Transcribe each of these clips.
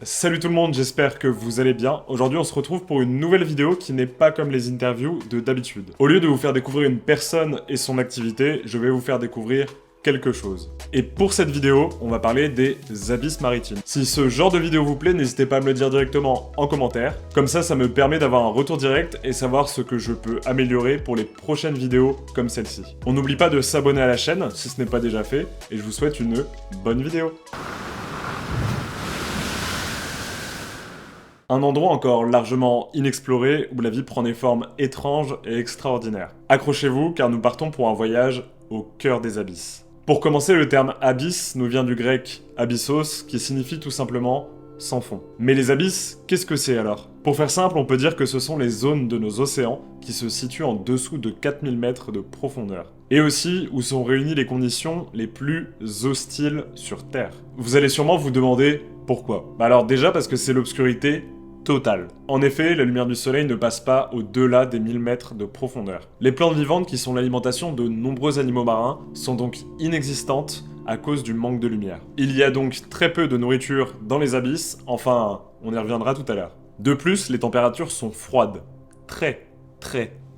Salut tout le monde, j'espère que vous allez bien. Aujourd'hui on se retrouve pour une nouvelle vidéo qui n'est pas comme les interviews de d'habitude. Au lieu de vous faire découvrir une personne et son activité, je vais vous faire découvrir quelque chose. Et pour cette vidéo, on va parler des abysses maritimes. Si ce genre de vidéo vous plaît, n'hésitez pas à me le dire directement en commentaire. Comme ça me permet d'avoir un retour direct et savoir ce que je peux améliorer pour les prochaines vidéos comme celle-ci. On n'oublie pas de s'abonner à la chaîne si ce n'est pas déjà fait, et je vous souhaite une bonne vidéo. Un endroit encore largement inexploré où la vie prend des formes étranges et extraordinaires. Accrochez-vous car nous partons pour un voyage au cœur des abysses. Pour commencer, le terme abysse nous vient du grec abyssos qui signifie tout simplement sans fond. Mais les abysses, qu'est-ce que c'est alors? Pour faire simple, on peut dire que ce sont les zones de nos océans qui se situent en dessous de 4000 mètres de profondeur. Et aussi où sont réunies les conditions les plus hostiles sur Terre. Vous allez sûrement vous demander pourquoi. Alors déjà parce que c'est l'obscurité totale. En effet, la lumière du soleil ne passe pas au-delà des 1000 mètres de profondeur. Les plantes vivantes qui sont l'alimentation de nombreux animaux marins sont donc inexistantes à cause du manque de lumière. Il y a donc très peu de nourriture dans les abysses, enfin, on y reviendra tout à l'heure. De plus, les températures sont froides. Très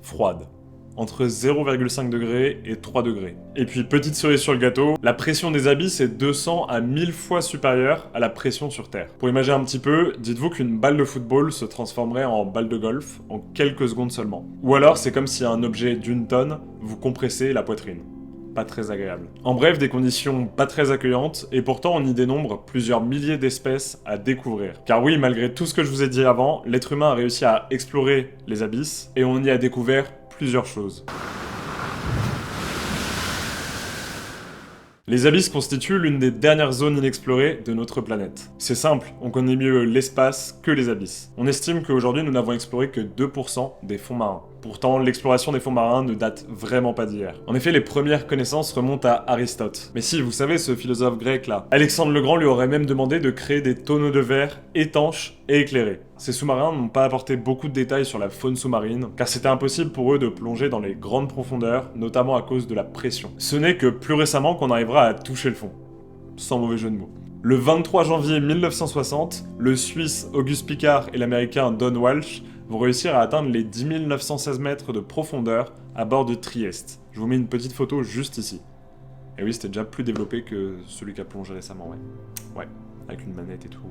froides. Entre 0,5 degrés et 3 degrés. Et puis, petite cerise sur le gâteau, la pression des abysses est 200 à 1000 fois supérieure à la pression sur Terre. Pour imaginer un petit peu, dites-vous qu'une balle de football se transformerait en balle de golf en quelques secondes seulement. Ou alors, c'est comme si un objet d'une tonne vous compressait la poitrine. Pas très agréable. En bref, des conditions pas très accueillantes, et pourtant on y dénombre plusieurs milliers d'espèces à découvrir. Car oui, malgré tout ce que je vous ai dit avant, l'être humain a réussi à explorer les abysses, et on y a découvert plusieurs choses. Les abysses constituent l'une des dernières zones inexplorées de notre planète. C'est simple, on connaît mieux l'espace que les abysses. On estime qu'aujourd'hui nous n'avons exploré que 2% des fonds marins. Pourtant, l'exploration des fonds marins ne date vraiment pas d'hier. En effet, les premières connaissances remontent à Aristote. Mais si, vous savez, ce philosophe grec là. Alexandre le Grand lui aurait même demandé de créer des tonneaux de verre étanches et éclairés. Ces sous-marins n'ont pas apporté beaucoup de détails sur la faune sous-marine, car c'était impossible pour eux de plonger dans les grandes profondeurs, notamment à cause de la pression. Ce n'est que plus récemment qu'on arrivera à toucher le fond. Sans mauvais jeu de mots. Le 23 janvier 1960, le Suisse Auguste Piccard et l'Américain Don Walsh vont réussir à atteindre les 10 916 mètres de profondeur à bord de Trieste. Je vous mets une petite photo juste ici. Et oui, c'était déjà plus développé que celui qui a plongé récemment, ouais. Ouais, avec une manette et tout.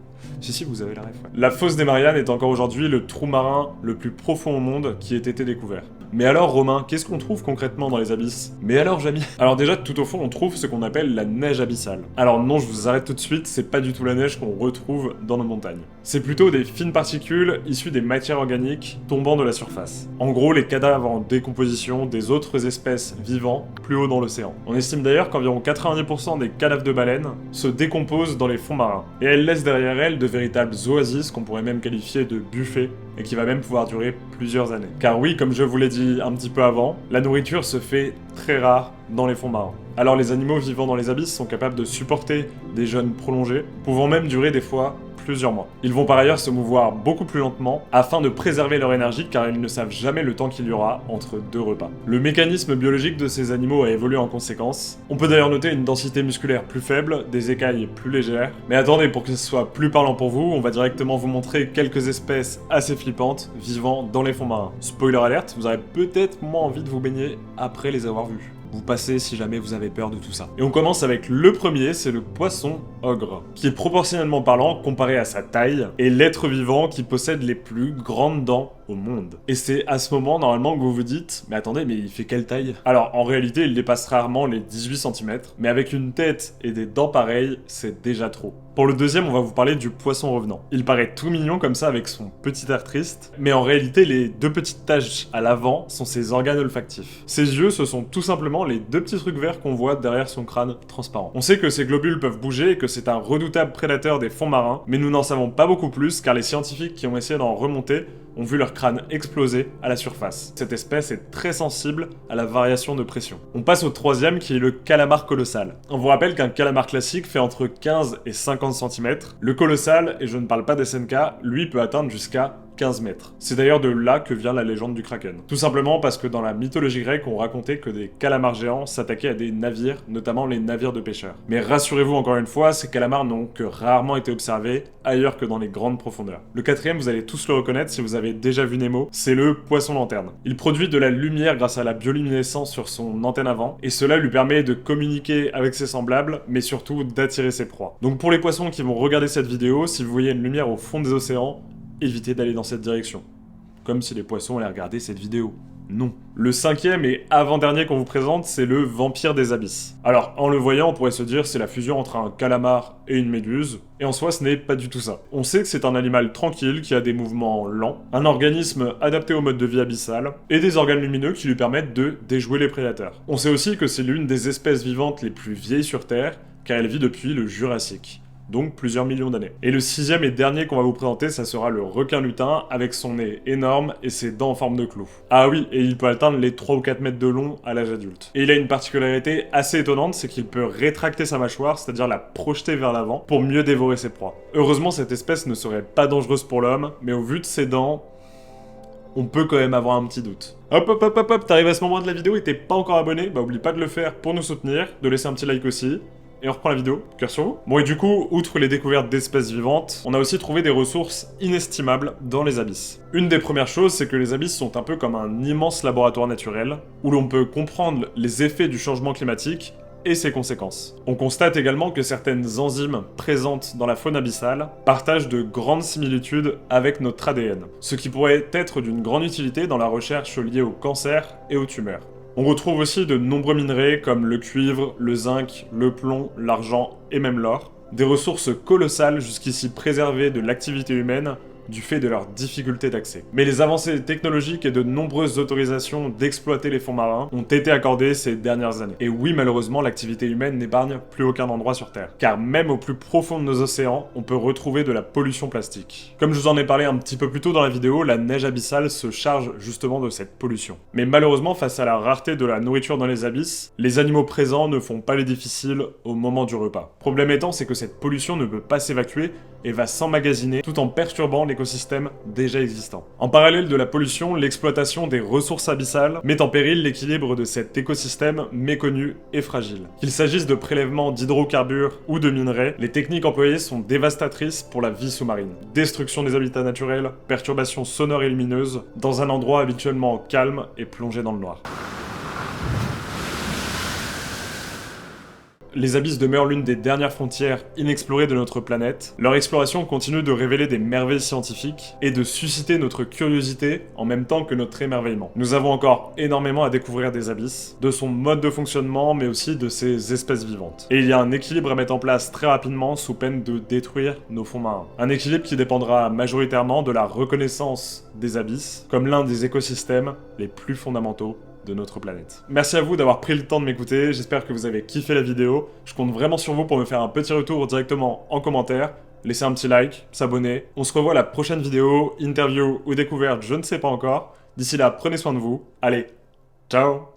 Si, vous avez la ref, ouais. La fosse des Mariannes est encore aujourd'hui le trou marin le plus profond au monde qui ait été découvert. Mais alors, Romain, qu'est-ce qu'on trouve concrètement dans les abysses? Mais alors, Jamy? Alors déjà, tout au fond, on trouve ce qu'on appelle la neige abyssale. Alors non, je vous arrête tout de suite, c'est pas du tout la neige qu'on retrouve dans nos montagnes. C'est plutôt des fines particules issues des matières organiques tombant de la surface. En gros, les cadavres en décomposition des autres espèces vivant plus haut dans l'océan. On estime d'ailleurs qu'environ 90% des cadavres de baleines se décomposent dans les fonds marins. Et elles laissent derrière elles de véritables oasis qu'on pourrait même qualifier de buffets et qui va même pouvoir durer plusieurs années. Car oui, comme je vous l'ai dit un petit peu avant, la nourriture se fait très rare dans les fonds marins. Alors les animaux vivant dans les abysses sont capables de supporter des jeûnes prolongés, pouvant même durer des fois plusieurs mois. Ils vont par ailleurs se mouvoir beaucoup plus lentement afin de préserver leur énergie car ils ne savent jamais le temps qu'il y aura entre deux repas. Le mécanisme biologique de ces animaux a évolué en conséquence. On peut d'ailleurs noter une densité musculaire plus faible, des écailles plus légères. Mais attendez, pour que ce soit plus parlant pour vous, on va directement vous montrer quelques espèces assez flippantes vivant dans les fonds marins. Spoiler alerte, vous aurez peut-être moins envie de vous baigner après les avoir vus. Vous passez si jamais vous avez peur de tout ça. Et on commence avec le premier, c'est le poisson ogre, qui est proportionnellement parlant, comparé à sa taille, est l'être vivant qui possède les plus grandes dents au monde. Et c'est à ce moment, normalement, que vous vous dites, mais attendez, mais il fait quelle taille? Alors, en réalité, il dépasse rarement les 18 cm, mais avec une tête et des dents pareilles, c'est déjà trop. Pour le deuxième, on va vous parler du poisson revenant. Il paraît tout mignon comme ça avec son petit air triste, mais en réalité, les deux petites taches à l'avant sont ses organes olfactifs. Ses yeux, ce sont tout simplement les deux petits trucs verts qu'on voit derrière son crâne transparent. On sait que ces globules peuvent bouger et que c'est un redoutable prédateur des fonds marins, mais nous n'en savons pas beaucoup plus car les scientifiques qui ont essayé d'en remonter ont vu leur crâne exploser à la surface. Cette espèce est très sensible à la variation de pression. On passe au troisième qui est le calamar colossal. On vous rappelle qu'un calamar classique fait entre 15 et 50 cm. Le colossal, et je ne parle pas des SNK, lui peut atteindre jusqu'à 15 mètres. C'est d'ailleurs de là que vient la légende du Kraken. Tout simplement parce que dans la mythologie grecque, on racontait que des calamars géants s'attaquaient à des navires, notamment les navires de pêcheurs. Mais rassurez-vous encore une fois, ces calamars n'ont que rarement été observés ailleurs que dans les grandes profondeurs. Le quatrième, vous allez tous le reconnaître si vous avez déjà vu Nemo, c'est le poisson lanterne. Il produit de la lumière grâce à la bioluminescence sur son antenne avant, et cela lui permet de communiquer avec ses semblables, mais surtout d'attirer ses proies. Donc pour les poissons qui vont regarder cette vidéo, si vous voyez une lumière au fond des océans, évitez d'aller dans cette direction. Comme si les poissons allaient regarder cette vidéo. Non. Le cinquième et avant-dernier qu'on vous présente, c'est le vampire des abysses. Alors, en le voyant, on pourrait se dire c'est la fusion entre un calamar et une méduse, et en soi, ce n'est pas du tout ça. On sait que c'est un animal tranquille qui a des mouvements lents, un organisme adapté au mode de vie abyssal, et des organes lumineux qui lui permettent de déjouer les prédateurs. On sait aussi que c'est l'une des espèces vivantes les plus vieilles sur Terre, car elle vit depuis le Jurassique. Donc plusieurs millions d'années. Et le sixième et dernier qu'on va vous présenter, ça sera le requin lutin, avec son nez énorme et ses dents en forme de clou. Ah oui, et il peut atteindre les 3 ou 4 mètres de long à l'âge adulte. Et il a une particularité assez étonnante, c'est qu'il peut rétracter sa mâchoire, c'est-à-dire la projeter vers l'avant, pour mieux dévorer ses proies. Heureusement, cette espèce ne serait pas dangereuse pour l'homme, mais au vu de ses dents, on peut quand même avoir un petit doute. Hop, t'arrives à ce moment de la vidéo et t'es pas encore abonné, bah oublie pas de le faire pour nous soutenir, de laisser un petit like aussi. Et on reprend la vidéo, cœur sur vous. Bon et du coup, outre les découvertes d'espèces vivantes, on a aussi trouvé des ressources inestimables dans les abysses. Une des premières choses, c'est que les abysses sont un peu comme un immense laboratoire naturel, où l'on peut comprendre les effets du changement climatique et ses conséquences. On constate également que certaines enzymes présentes dans la faune abyssale partagent de grandes similitudes avec notre ADN, ce qui pourrait être d'une grande utilité dans la recherche liée au cancer et aux tumeurs. On retrouve aussi de nombreux minerais comme le cuivre, le zinc, le plomb, l'argent et même l'or. Des ressources colossales jusqu'ici préservées de l'activité humaine du fait de leur difficulté d'accès. Mais les avancées technologiques et de nombreuses autorisations d'exploiter les fonds marins ont été accordées ces dernières années. Et oui, malheureusement, l'activité humaine n'épargne plus aucun endroit sur Terre. Car même au plus profond de nos océans, on peut retrouver de la pollution plastique. Comme je vous en ai parlé un petit peu plus tôt dans la vidéo, la neige abyssale se charge justement de cette pollution. Mais malheureusement, face à la rareté de la nourriture dans les abysses, les animaux présents ne font pas les difficiles au moment du repas. Problème étant, c'est que cette pollution ne peut pas s'évacuer et va s'emmagasiner tout en perturbant l'écosystème déjà existant. En parallèle de la pollution, l'exploitation des ressources abyssales met en péril l'équilibre de cet écosystème méconnu et fragile. Qu'il s'agisse de prélèvements d'hydrocarbures ou de minerais, les techniques employées sont dévastatrices pour la vie sous-marine. Destruction des habitats naturels, perturbations sonores et lumineuses, dans un endroit habituellement calme et plongé dans le noir. Les abysses demeurent l'une des dernières frontières inexplorées de notre planète. Leur exploration continue de révéler des merveilles scientifiques et de susciter notre curiosité en même temps que notre émerveillement. Nous avons encore énormément à découvrir des abysses, de son mode de fonctionnement mais aussi de ses espèces vivantes. Et il y a un équilibre à mettre en place très rapidement sous peine de détruire nos fonds marins. Un équilibre qui dépendra majoritairement de la reconnaissance des abysses comme l'un des écosystèmes les plus fondamentaux de notre planète. Merci à vous d'avoir pris le temps de m'écouter, j'espère que vous avez kiffé la vidéo. Je compte vraiment sur vous pour me faire un petit retour directement en commentaire. Laissez un petit like, s'abonner. On se revoit à la prochaine vidéo, interview ou découverte, je ne sais pas encore. D'ici là, prenez soin de vous. Allez, ciao!